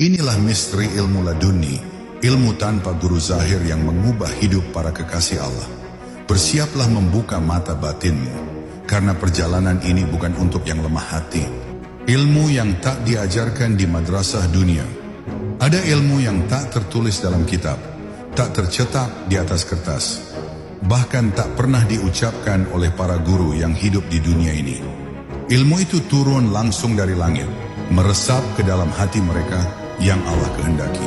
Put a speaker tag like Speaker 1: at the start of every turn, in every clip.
Speaker 1: Inilah misteri ilmu laduni, ilmu tanpa guru zahir yang mengubah hidup para kekasih Allah. Bersiaplah membuka mata batinmu, karena perjalanan ini bukan untuk yang lemah hati. Ilmu yang tak diajarkan di madrasah dunia. Ada ilmu yang tak tertulis dalam kitab, tak tercetak di atas kertas, bahkan tak pernah diucapkan oleh para guru yang hidup di dunia ini. Ilmu itu turun langsung dari langit, meresap ke dalam hati mereka yang Allah kehendaki.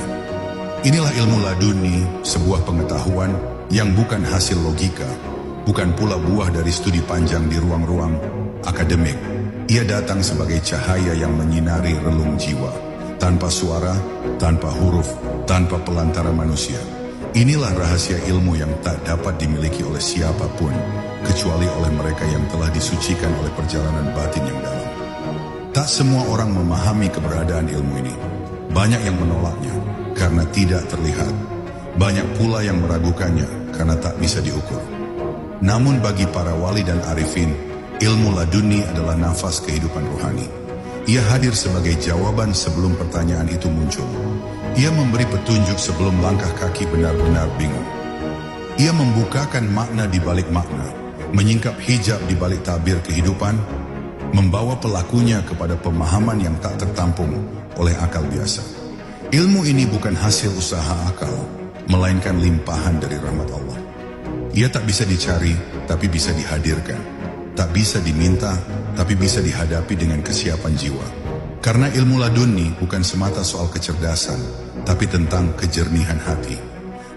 Speaker 1: Inilah ilmu laduni, sebuah pengetahuan yang bukan hasil logika, bukan pula buah dari studi panjang di ruang-ruang akademik. Ia datang sebagai cahaya yang menyinari relung jiwa, tanpa suara, tanpa huruf, tanpa pelantara manusia. Inilah rahasia ilmu yang tak dapat dimiliki oleh siapapun, kecuali oleh mereka yang telah disucikan oleh perjalanan batin yang dalam. Tak semua orang memahami keberadaan ilmu ini. Banyak yang menolaknya karena tidak terlihat. Banyak pula yang meragukannya karena tak bisa diukur. Namun bagi para wali dan arifin, ilmu laduni adalah nafas kehidupan rohani. Ia hadir sebagai jawaban sebelum pertanyaan itu muncul. Ia memberi petunjuk sebelum langkah kaki benar-benar bingung. Ia membukakan makna di balik makna, menyingkap hijab di balik tabir kehidupan, membawa pelakunya kepada pemahaman yang tak tertampung oleh akal biasa. Ilmu ini bukan hasil usaha akal, melainkan limpahan dari rahmat Allah. Ia tak bisa dicari, tapi bisa dihadirkan. Tak bisa diminta, tapi bisa dihadapi dengan kesiapan jiwa. Karena ilmu laduni bukan semata soal kecerdasan, tapi tentang kejernihan hati.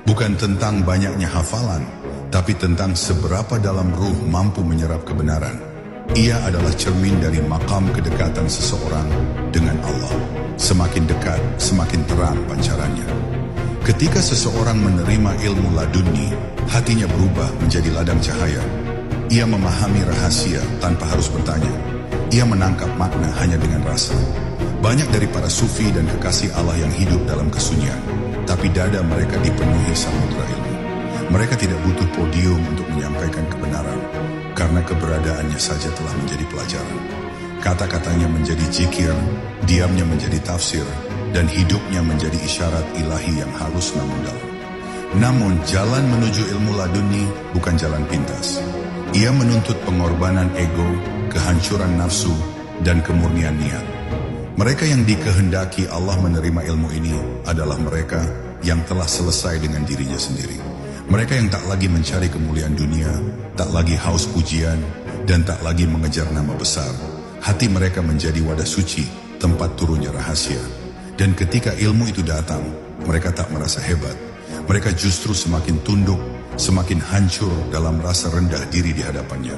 Speaker 1: Bukan tentang banyaknya hafalan, tapi tentang seberapa dalam ruh mampu menyerap kebenaran. Ia adalah cermin dari makam kedekatan seseorang dengan Allah. Semakin dekat, semakin terang pancarannya. Ketika seseorang menerima ilmu laduni, hatinya berubah menjadi ladang cahaya. Ia memahami rahasia tanpa harus bertanya. Ia menangkap makna hanya dengan rasa. Banyak dari para sufi dan kekasih Allah yang hidup dalam kesunyian, tapi dada mereka dipenuhi samudra ilmu. Mereka tidak butuh podium untuk menyampaikan kebenaran, karena keberadaannya saja telah menjadi pelajaran. Kata-katanya menjadi zikir, diamnya menjadi tafsir, dan hidupnya menjadi isyarat ilahi yang halus namun dalam. Namun jalan menuju ilmu laduni bukan jalan pintas. Ia menuntut pengorbanan ego, kehancuran nafsu, dan kemurnian niat. Mereka yang dikehendaki Allah menerima ilmu ini adalah mereka yang telah selesai dengan dirinya sendiri. Mereka yang tak lagi mencari kemuliaan dunia, tak lagi haus pujian, dan tak lagi mengejar nama besar. Hati mereka menjadi wadah suci, tempat turunnya rahasia. Dan ketika ilmu itu datang, mereka tak merasa hebat. Mereka justru semakin tunduk, semakin hancur dalam rasa rendah diri di hadapannya.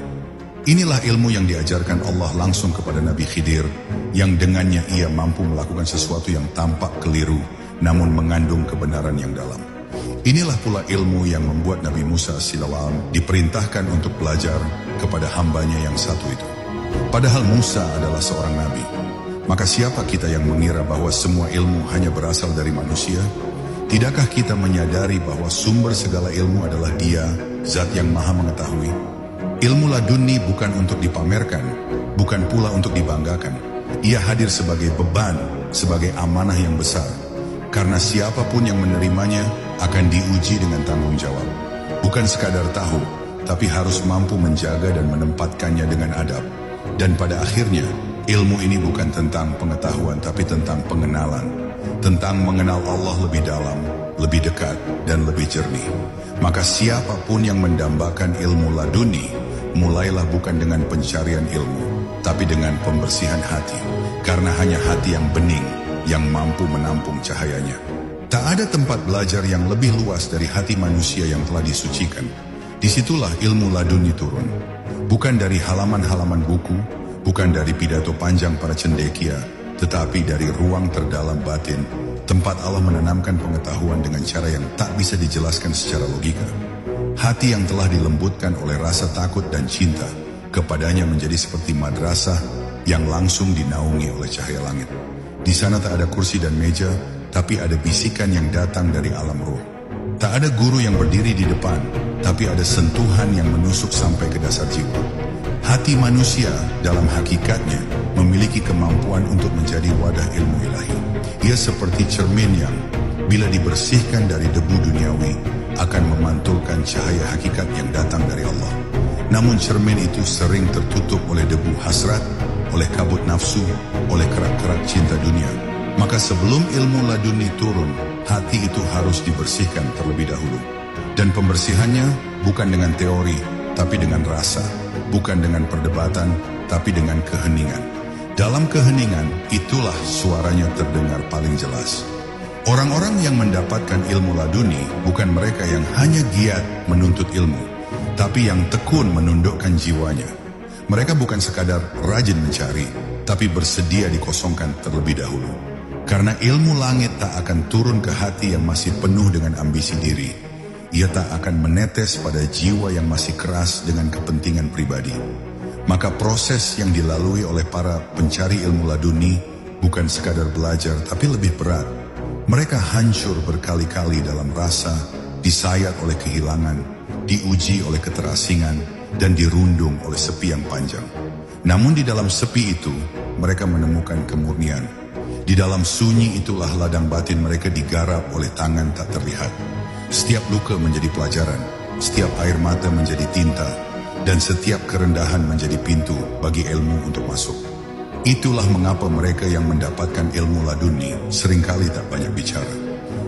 Speaker 1: Inilah ilmu yang diajarkan Allah langsung kepada Nabi Khidir, yang dengannya ia mampu melakukan sesuatu yang tampak keliru, namun mengandung kebenaran yang dalam. Inilah pula ilmu yang membuat Nabi Musa AS diperintahkan untuk belajar kepada hambanya yang satu itu. Padahal Musa adalah seorang nabi. Maka siapa kita yang mengira bahwa semua ilmu hanya berasal dari manusia? Tidakkah kita menyadari bahwa sumber segala ilmu adalah Dia, Zat yang Maha Mengetahui? Ilmu laduni bukan untuk dipamerkan, bukan pula untuk dibanggakan. Ia hadir sebagai beban, sebagai amanah yang besar. Karena siapapun yang menerimanya akan diuji dengan tanggung jawab. Bukan sekadar tahu, tapi harus mampu menjaga dan menempatkannya dengan adab. Dan pada akhirnya, ilmu ini bukan tentang pengetahuan, tapi tentang pengenalan. Tentang mengenal Allah lebih dalam, lebih dekat, dan lebih jernih. Maka siapapun yang mendambakan ilmu laduni, mulailah bukan dengan pencarian ilmu, tapi dengan pembersihan hati. Karena hanya hati yang bening, yang mampu menampung cahayanya. Tak ada tempat belajar yang lebih luas dari hati manusia yang telah disucikan. Disitulah ilmu laduni turun. Bukan dari halaman-halaman buku, bukan dari pidato panjang para cendekia, tetapi dari ruang terdalam batin, tempat Allah menanamkan pengetahuan dengan cara yang tak bisa dijelaskan secara logika. Hati yang telah dilembutkan oleh rasa takut dan cinta kepadanya menjadi seperti madrasah yang langsung dinaungi oleh cahaya langit. Di sana tak ada kursi dan meja, tapi ada bisikan yang datang dari alam ruh. Tak ada guru yang berdiri di depan, tapi ada sentuhan yang menusuk sampai ke dasar jiwa. Hati manusia dalam hakikatnya memiliki kemampuan untuk menjadi wadah ilmu ilahi. Ia seperti cermin yang, bila dibersihkan dari debu duniawi, akan memantulkan cahaya hakikat yang datang dari Allah. Namun cermin itu sering tertutup oleh debu hasrat, oleh kabut nafsu, oleh kerak-kerak cinta dunia. Maka sebelum ilmu laduni turun, hati itu harus dibersihkan terlebih dahulu. Dan pembersihannya bukan dengan teori, tapi dengan rasa. Bukan dengan perdebatan, tapi dengan keheningan. Dalam keheningan, itulah suaranya terdengar paling jelas. Orang-orang yang mendapatkan ilmu laduni bukan mereka yang hanya giat menuntut ilmu, tapi yang tekun menundukkan jiwanya. Mereka bukan sekadar rajin mencari, tapi bersedia dikosongkan terlebih dahulu. Karena ilmu langit tak akan turun ke hati yang masih penuh dengan ambisi diri. Ia tak akan menetes pada jiwa yang masih keras dengan kepentingan pribadi. Maka proses yang dilalui oleh para pencari ilmu laduni bukan sekadar belajar, tapi lebih berat. Mereka hancur berkali-kali dalam rasa, disayat oleh kehilangan, diuji oleh keterasingan, dan dirundung oleh sepi yang panjang. Namun di dalam sepi itu, mereka menemukan kemurnian. Di dalam sunyi itulah ladang batin mereka digarap oleh tangan tak terlihat. Setiap luka menjadi pelajaran, setiap air mata menjadi tinta, dan setiap kerendahan menjadi pintu bagi ilmu untuk masuk. Itulah mengapa mereka yang mendapatkan ilmu laduni seringkali tak banyak bicara.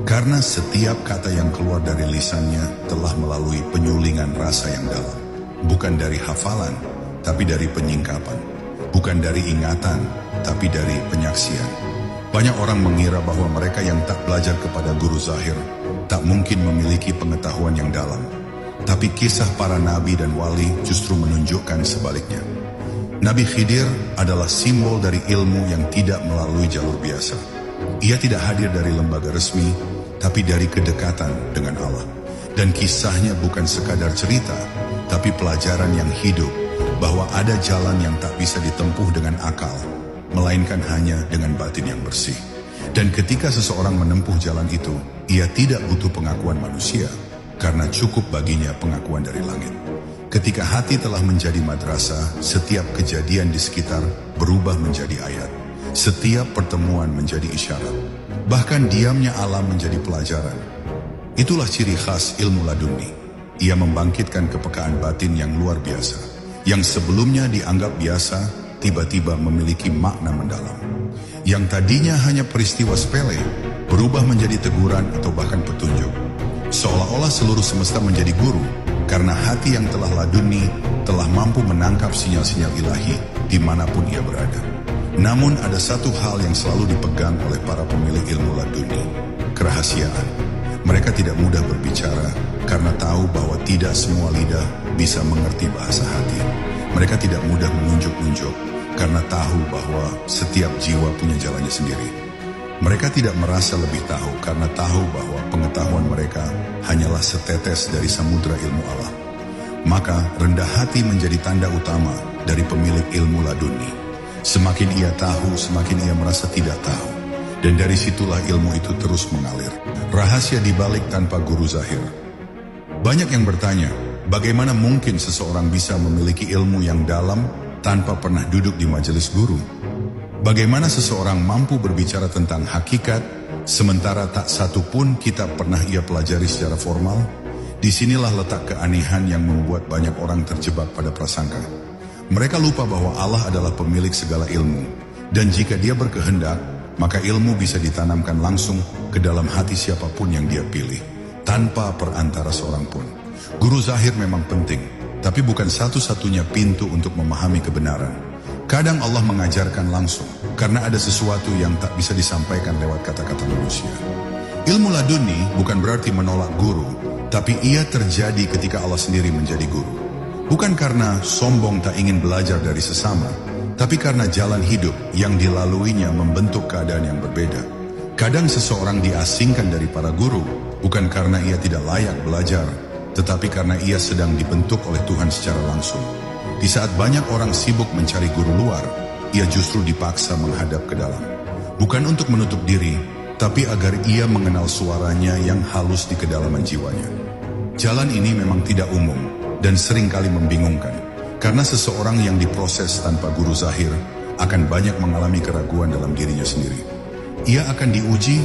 Speaker 1: Karena setiap kata yang keluar dari lisannya telah melalui penyulingan rasa yang dalam. Bukan dari hafalan, tapi dari penyingkapan. Bukan dari ingatan, tapi dari penyaksian. Banyak orang mengira bahwa mereka yang tak belajar kepada guru zahir tak mungkin memiliki pengetahuan yang dalam. Tapi kisah para nabi dan wali justru menunjukkan sebaliknya. Nabi Khidir adalah simbol dari ilmu yang tidak melalui jalur biasa. Ia tidak hadir dari lembaga resmi, tapi dari kedekatan dengan Allah. Dan kisahnya bukan sekadar cerita, tapi pelajaran yang hidup, bahwa ada jalan yang tak bisa ditempuh dengan akal, melainkan hanya dengan batin yang bersih. Dan ketika seseorang menempuh jalan itu, ia tidak butuh pengakuan manusia, karena cukup baginya pengakuan dari langit. Ketika hati telah menjadi madrasah, setiap kejadian di sekitar berubah menjadi ayat. Setiap pertemuan menjadi isyarat. Bahkan diamnya alam menjadi pelajaran. Itulah ciri khas ilmu laduni. Ia membangkitkan kepekaan batin yang luar biasa. Yang sebelumnya dianggap biasa, tiba-tiba memiliki makna mendalam. Yang tadinya hanya peristiwa sepele, berubah menjadi teguran atau bahkan petunjuk. Seolah-olah seluruh semesta menjadi guru, karena hati yang telah laduni telah mampu menangkap sinyal-sinyal ilahi dimanapun ia berada. Namun ada satu hal yang selalu dipegang oleh para pemilik ilmu laduni, kerahasiaan. Mereka tidak mudah berbicara karena tahu bahwa tidak semua lidah bisa mengerti bahasa hati. Mereka tidak mudah menunjuk-nunjuk karena tahu bahwa setiap jiwa punya jalannya sendiri. Mereka tidak merasa lebih tahu karena tahu bahwa pengetahuan mereka hanyalah setetes dari samudra ilmu Allah. Maka rendah hati menjadi tanda utama dari pemilik ilmu laduni. Semakin ia tahu, semakin ia merasa tidak tahu. Dan dari situlah ilmu itu terus mengalir. Rahasia dibalik tanpa guru zahir. Banyak yang bertanya, bagaimana mungkin seseorang bisa memiliki ilmu yang dalam tanpa pernah duduk di majelis guru? Bagaimana seseorang mampu berbicara tentang hakikat, sementara tak satu pun kitab pernah ia pelajari secara formal? Disinilah letak keanehan yang membuat banyak orang terjebak pada prasangka. Mereka lupa bahwa Allah adalah pemilik segala ilmu, dan jika dia berkehendak, maka ilmu bisa ditanamkan langsung ke dalam hati siapapun yang dia pilih, tanpa perantara seorang pun. Guru zahir memang penting, tapi bukan satu-satunya pintu untuk memahami kebenaran. Kadang Allah mengajarkan langsung, karena ada sesuatu yang tak bisa disampaikan lewat kata-kata manusia. Ilmu laduni bukan berarti menolak guru, tapi ia terjadi ketika Allah sendiri menjadi guru. Bukan karena sombong tak ingin belajar dari sesama, tapi karena jalan hidup yang dilaluinya membentuk keadaan yang berbeda. Kadang seseorang diasingkan dari para guru, bukan karena ia tidak layak belajar, tetapi karena ia sedang dibentuk oleh Tuhan secara langsung. Di saat banyak orang sibuk mencari guru luar, ia justru dipaksa menghadap ke dalam. Bukan untuk menutup diri, tapi agar ia mengenal suaranya yang halus di kedalaman jiwanya. Jalan ini memang tidak umum dan seringkali membingungkan, karena seseorang yang diproses tanpa guru zahir akan banyak mengalami keraguan dalam dirinya sendiri. ia akan diuji